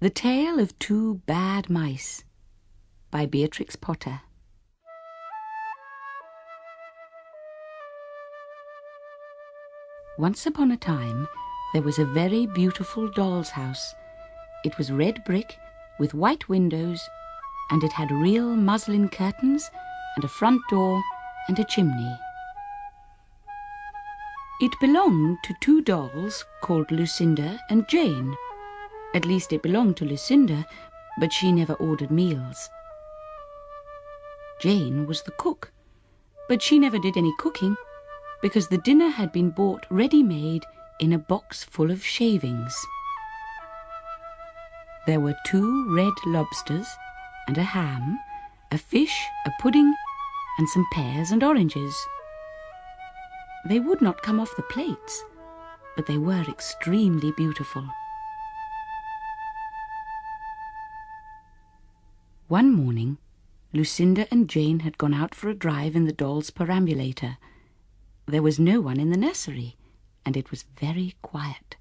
The Tale of Two Bad Mice by Beatrix Potter. Once upon a time, there was a very beautiful doll's house. It was red brick with white windows, and it had real muslin curtains and a front door and a chimney. It belonged to two dolls called Lucinda and Jane. At least it belonged to Lucinda, but she never ordered meals. Jane was the cook, but she never did any cooking because the dinner had been bought ready-made in a box full of shavings. There were 2 red lobsters and a ham, a fish, a pudding, and some pears and oranges. They would not come off the plates, but they were extremely beautiful. One morning, Lucinda and Jane had gone out for a drive in the doll's perambulator. There was no one in the nursery, and it was very quiet.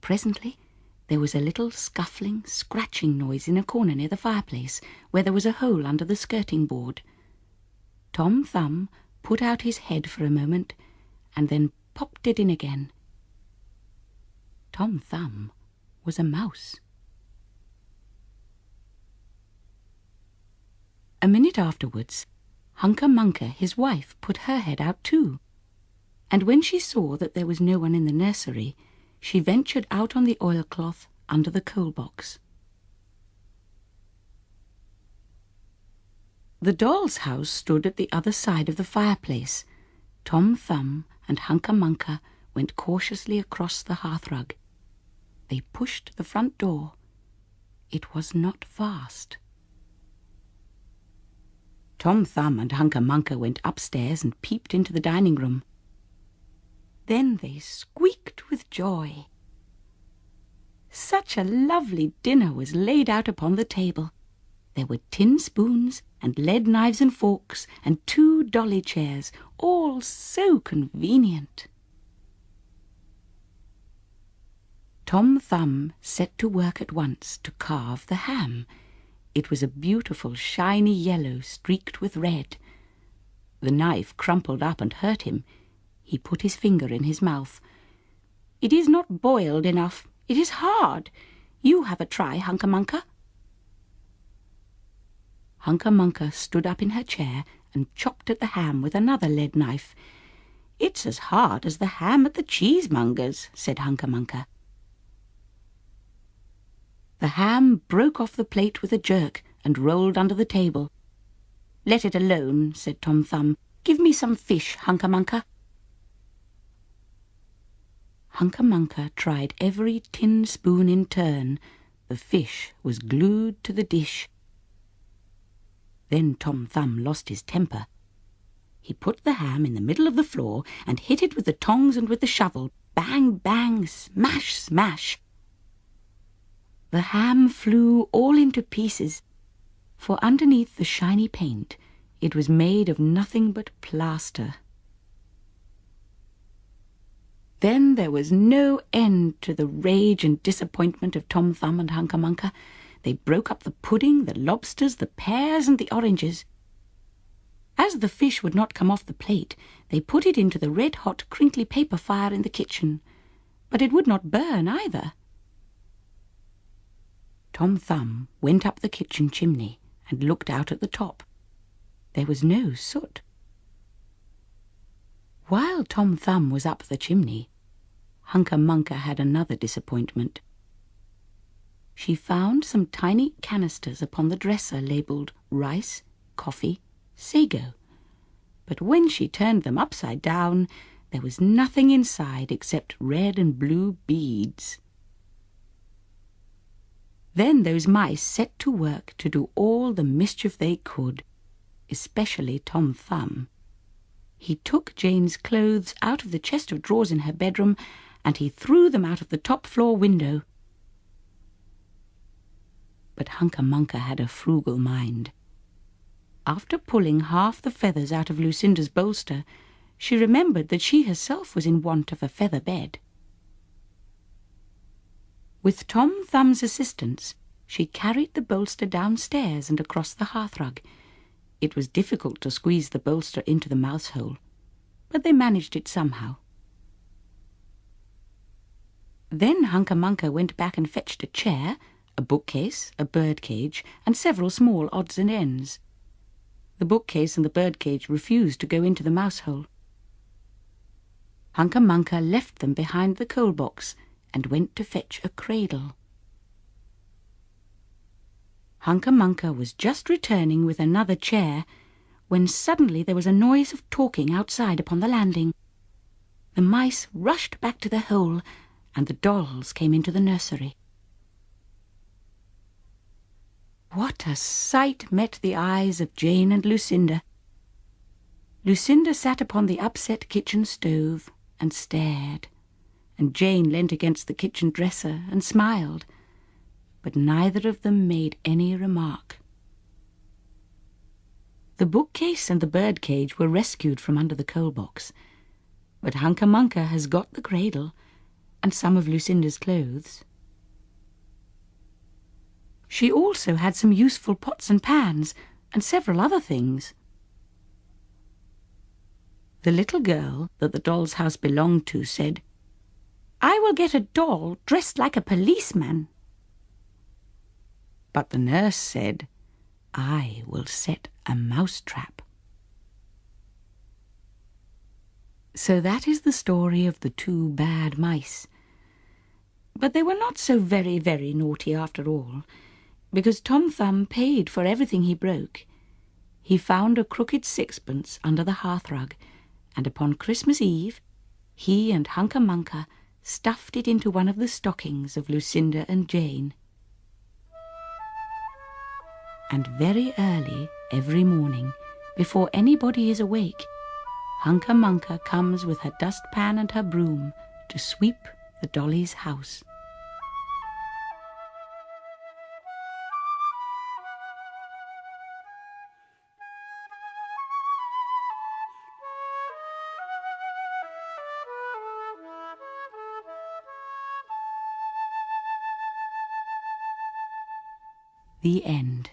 Presently, there was a little scuffling, scratching noise in a corner near the fireplace, where there was a hole under the skirting board. Tom Thumb put out his head for a moment, and then popped it in again. Tom Thumb was a mouse. A minute afterwards, Hunca Munca, his wife, put her head out too, and when she saw that there was no one in the nursery, she ventured out on the oilcloth under the coal box. The doll's house stood at the other side of the fireplace. Tom Thumb and Hunca Munca went cautiously across the hearthrug. They pushed the front door. It was not fast. Tom Thumb and Hunca Munca went upstairs and peeped into the dining room. Then they squeaked with joy. Such a lovely dinner was laid out upon the table. There were tin spoons and lead knives and forks and 2 dolly chairs, all so convenient. Tom Thumb set to work at once to carve the ham. It was a beautiful shiny yellow streaked with red. The knife crumpled up and hurt him. He put his finger in his mouth. "It is not boiled enough. It is hard. You have a try, Hunca Munca." Hunca Munca stood up in her chair and chopped at the ham with another lead knife. "It's as hard as the ham at the cheesemonger's," said Hunca Munca. The ham broke off the plate with a jerk and rolled under the table. "Let it alone," said Tom Thumb. "Give me some fish, Hunca Munca." Hunca Munca tried every tin spoon in turn. The fish was glued to the dish. Then Tom Thumb lost his temper. He put the ham in the middle of the floor and hit it with the tongs and with the shovel. Bang, bang, smash, smash. The ham flew all into pieces, for underneath the shiny paint it was made of nothing but plaster. Then there was no end to the rage and disappointment of Tom Thumb and Hunca Munca. They broke up the pudding, the lobsters, the pears, and the oranges. As the fish would not come off the plate, they put it into the red-hot, crinkly paper fire in the kitchen, but it would not burn either. Tom Thumb went up the kitchen chimney and looked out at the top. There was no soot. While Tom Thumb was up the chimney, Hunca Munca had another disappointment. She found some tiny canisters upon the dresser labelled rice, coffee, sago, but when she turned them upside down, there was nothing inside except red and blue beads. Then those mice set to work to do all the mischief they could, especially Tom Thumb. He took Jane's clothes out of the chest of drawers in her bedroom, and he threw them out of the top-floor window. But Hunca Munca had a frugal mind. After pulling half the feathers out of Lucinda's bolster, she remembered that she herself was in want of a feather bed. With Tom Thumb's assistance, she carried the bolster downstairs and across the hearthrug. It was difficult to squeeze the bolster into the mouse hole, but they managed it somehow. Then Hunca Munca went back and fetched a chair, a bookcase, a birdcage, and several small odds and ends. The bookcase and the birdcage refused to go into the mouse hole. Hunca Munca left them behind the coal box and went to fetch a cradle. Hunca Munca was just returning with another chair when suddenly there was a noise of talking outside upon the landing. The mice rushed back to the hole, and the dolls came into the nursery. What a sight met the eyes of Jane and Lucinda! Lucinda sat upon the upset kitchen stove and stared, and Jane leant against the kitchen dresser and smiled, but neither of them made any remark. The bookcase and the birdcage were rescued from under the coal box, but Hunca Munca has got the cradle and some of Lucinda's clothes. She also had some useful pots and pans and several other things. The little girl that the doll's house belonged to said, "I will get a doll dressed like a policeman." But the nurse said, "I will set a mousetrap." So that is the story of the two bad mice. But they were not so very, very naughty after all, because Tom Thumb paid for everything he broke. He found a crooked sixpence under the hearthrug, and upon Christmas Eve he and Hunca Munca stuffed it into one of the stockings of Lucinda and Jane. And very early every morning, before anybody is awake, Hunca Munca comes with her dustpan and her broom to sweep the dolly's house. The end.